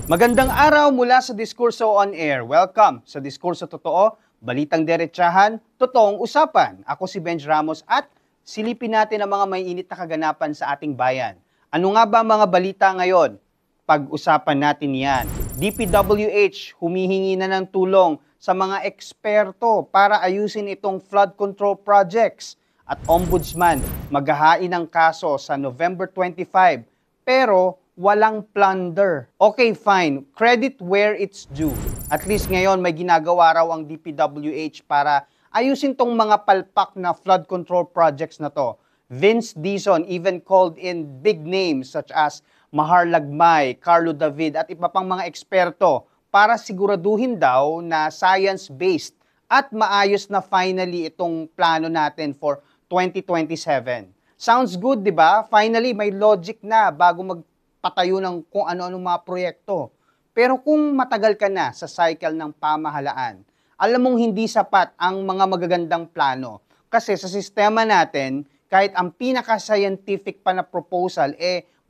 Magandang araw mula sa Diskurso on Air. Welcome sa Diskurso Totoo, Balitang Diretsahan, Totoong Usapan. Ako si Benj Ramos at silipin natin ang mga may init na kaganapan sa ating bayan. Ano nga ba mga balita ngayon? Pag-usapan natin yan. DPWH humihingi na ng tulong sa mga eksperto para ayusin itong flood control projects. At Ombudsman maghahain ng kaso sa November 25 pero walang plunder. Okay, fine. Credit where it's due. At least ngayon may ginagawa raw ang DPWH para ayusin tong mga palpak na flood control projects na to. Vince Dizon even called in big names such as Mahar Lagmay, Carlo David at iba pang mga eksperto para siguraduhin daw na science-based at maayos na finally itong plano natin for 2027. Sounds good, di ba? Finally, may logic na bago magpatayo ng kung ano-ano mga proyekto. Pero kung matagal ka na sa cycle ng pamahalaan, alam mong hindi sapat ang mga magagandang plano. Kasi sa sistema natin, kahit ang pinaka-scientific pa na proposal,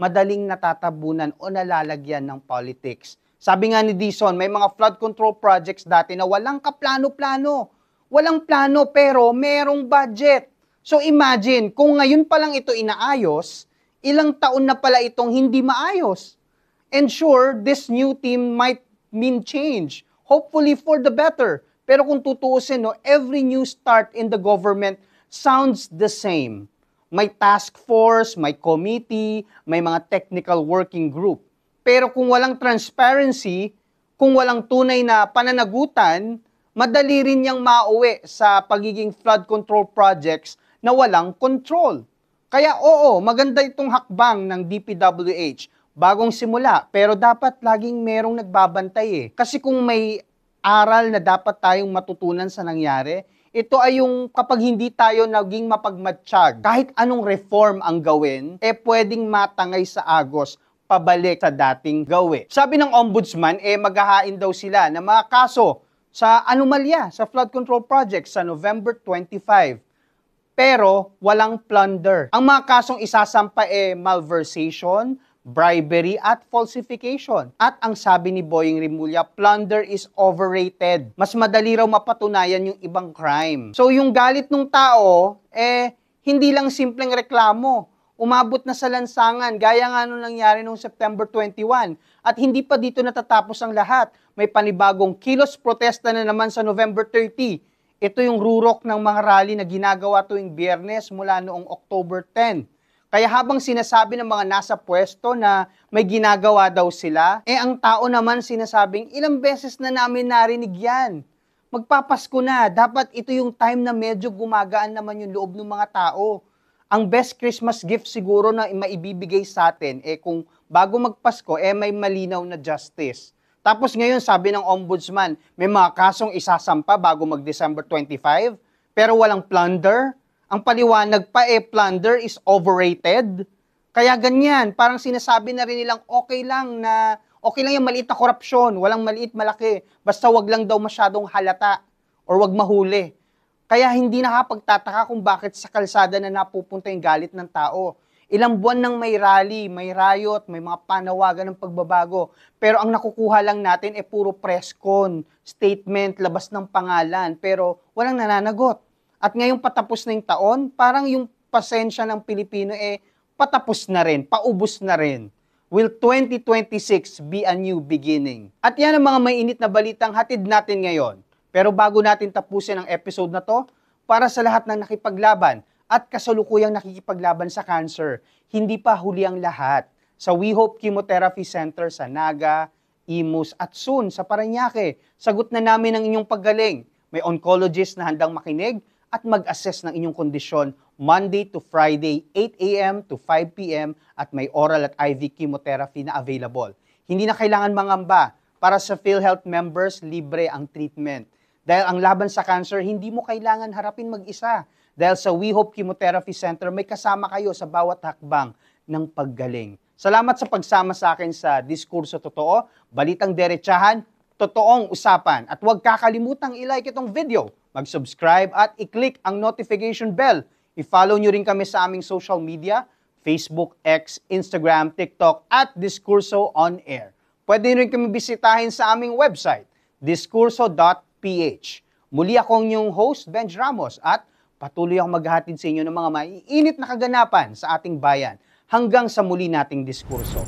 madaling natatabunan o nalalagyan ng politics. Sabi nga ni Dizon, may mga flood control projects dati na walang kaplano-plano. Walang plano pero merong budget. So imagine, kung ngayon pa lang ito inaayos, ilang taon na pala itong hindi maayos. And sure, this new team might mean change. Hopefully for the better. Pero kung tutuusin, every new start in the government sounds the same. May task force, may committee, may mga technical working group. Pero kung walang transparency, kung walang tunay na pananagutan, madali rin niyang mauwi sa pagiging flood control projects na walang control. Kaya oo, maganda itong hakbang ng DPWH. Bagong simula, pero dapat laging merong nagbabantay Kasi kung may aral na dapat tayong matutunan sa nangyari, ito ay yung kapag hindi tayo naging mapagmatsyag, kahit anong reform ang gawin, pwedeng matangay sa agos, pabalik sa dating gawi. Sabi ng Ombudsman, maghahain daw sila ng mga kaso sa anomalya, sa flood control project sa November 25. Pero walang plunder. Ang mga kasong isasampa malversation, bribery at falsification. At ang sabi ni Boying Rimulya, plunder is overrated. Mas madali raw mapatunayan yung ibang crime. So yung galit ng tao, hindi lang simpleng reklamo. Umabot na sa lansangan, gaya nga nung nangyari noong September 21. At hindi pa dito natatapos ang lahat. May panibagong kilos protesta na naman sa November 30. Ito yung rurok ng mga rally na ginagawa tuwing Biyernes mula noong October 10. Kaya habang sinasabi ng mga nasa pwesto na may ginagawa daw sila, ang tao naman sinasabing ilang beses na namin narinig yan. Magpapasko na, dapat ito yung time na medyo gumagaan naman yung loob ng mga tao. Ang best Christmas gift siguro na maibibigay sa atin, kung bago magpasko, may malinaw na justice. Tapos ngayon, sabi ng Ombudsman, may mga kasong isasampa bago mag-December 25, pero walang plunder. Ang paliwanag pa, plunder is overrated. Kaya ganyan, parang sinasabi na rin nilang okay lang yung maliit na korupsyon, walang maliit, malaki. Basta wag lang daw masyadong halata or wag mahuli. Kaya hindi nakapagtataka kung bakit sa kalsada na napupunta yung galit ng tao. Ilang buwan nang may rally, may riot, may mga panawagan ng pagbabago. Pero ang nakukuha lang natin puro press con, statement, labas ng pangalan, pero walang nananagot. At ngayong patapos na yung taon, parang yung pasensya ng Pilipino patapos na rin, paubos na rin. Will 2026 be a new beginning? At yan ang mga may init na balitang hatid natin ngayon. Pero bago natin tapusin ang episode na to, para sa lahat ng nakipaglaban at kasalukuyang nakikipaglaban sa cancer, hindi pa huli ang lahat. Sa We Hope Chemotherapy Center sa Naga, Imus at soon sa Parañaque, sagot na namin ang inyong paggaling. May oncologist na handang makinig at mag-assess ng inyong kondisyon Monday to Friday, 8 a.m. to 5 p.m. at may oral at IV chemotherapy na available. Hindi na kailangan mangamba. Para sa PhilHealth members, libre ang treatment. Dahil ang laban sa cancer, hindi mo kailangan harapin mag-isa. Dahil sa We Hope Chemotherapy Center, may kasama kayo sa bawat hakbang ng paggaling. Salamat sa pagsama sa akin sa Diskurso Totoo, Balitang Diretsahan, Totoong Usapan. At huwag kakalimutang i-like itong video, mag-subscribe at i-click ang notification bell. I-follow nyo rin kami sa aming social media, Facebook, X, Instagram, TikTok at Diskurso on Air. Pwede rin kami bisitahin sa aming website, diskurso.ph. Muli ako ang inyong host, Benj Ramos, at patuloy akong maghahatid sa inyo ng mga maiinit na kaganapan sa ating bayan hanggang sa muli nating diskurso.